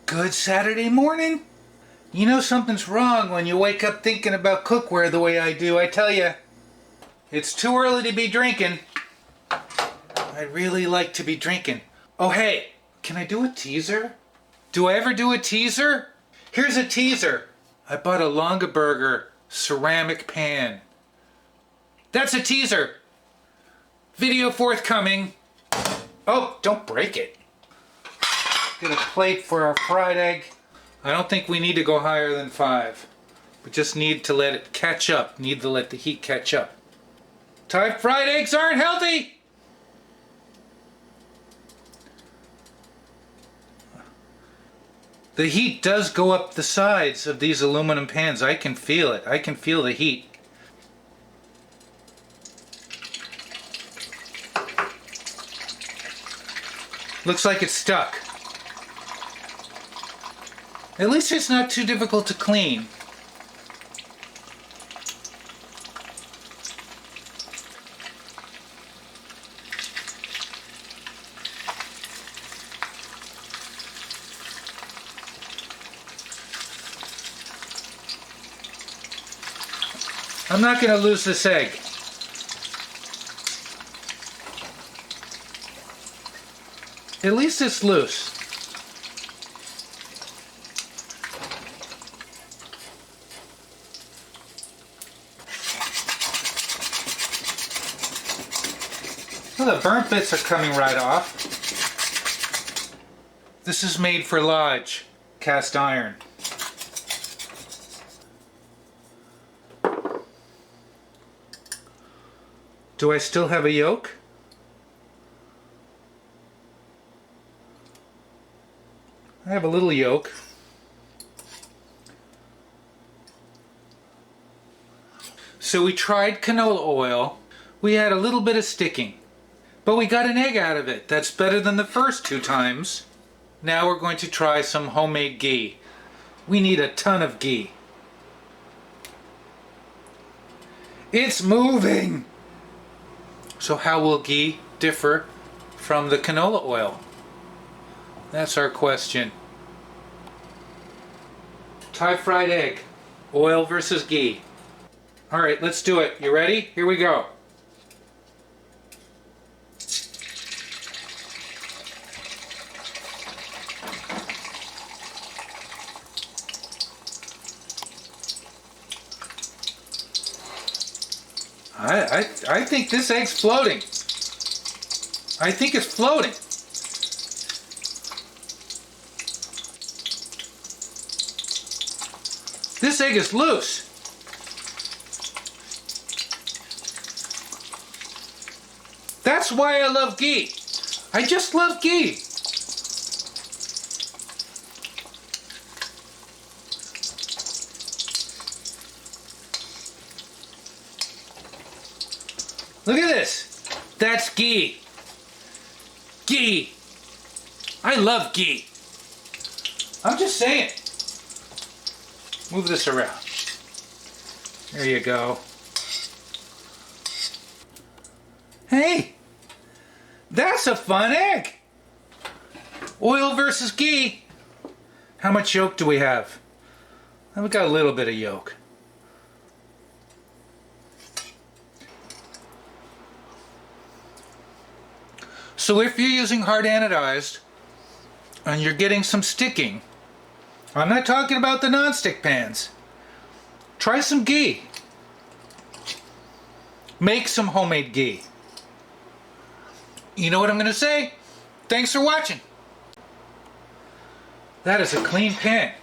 Good Saturday morning. You know something's wrong when you wake up thinking about cookware the way I do. I tell you, it's too early to be drinking. I really like to be drinking. Oh hey, can I do a teaser? Do I ever do a teaser? Here's a teaser. I bought a Longaberger ceramic pan. That's a teaser. Video forthcoming. Oh, don't break it. Get a plate for our fried egg. I don't think we need to go higher than 5. We just need to let it catch up. Need to let the heat catch up. Thai fried eggs aren't healthy! The heat does go up the sides of these aluminum pans. I can feel it. I can feel the heat. Looks like it's stuck. At least it's not too difficult to clean. I'm not going to lose this egg. At least it's loose. Well, the burnt bits are coming right off. This is made for Lodge cast iron. Do I still have a yolk? I have a little yolk. So we tried canola oil. We had a little bit of sticking, but we got an egg out of it. That's better than the first 2 times. Now we're going to try some homemade ghee. We need a ton of ghee. It's moving! So how will ghee differ from the canola oil? That's our question. Thai fried egg, oil versus ghee. Alright, let's do it. You ready? Here we go. I think this egg's floating. I think it's floating. This egg is loose. That's why I love ghee. I just love ghee. Look at this. That's ghee. Ghee. I love ghee. I'm just saying. Move this around. There you go. Hey, that's a fun egg. Oil versus ghee. How much yolk do we have? We got a little bit of yolk. So if you're using hard anodized and you're getting some sticking, I'm not talking about the non-stick pans. Try some ghee. Make some homemade ghee. You know what I'm going to say? Thanks for watching. That is a clean pan.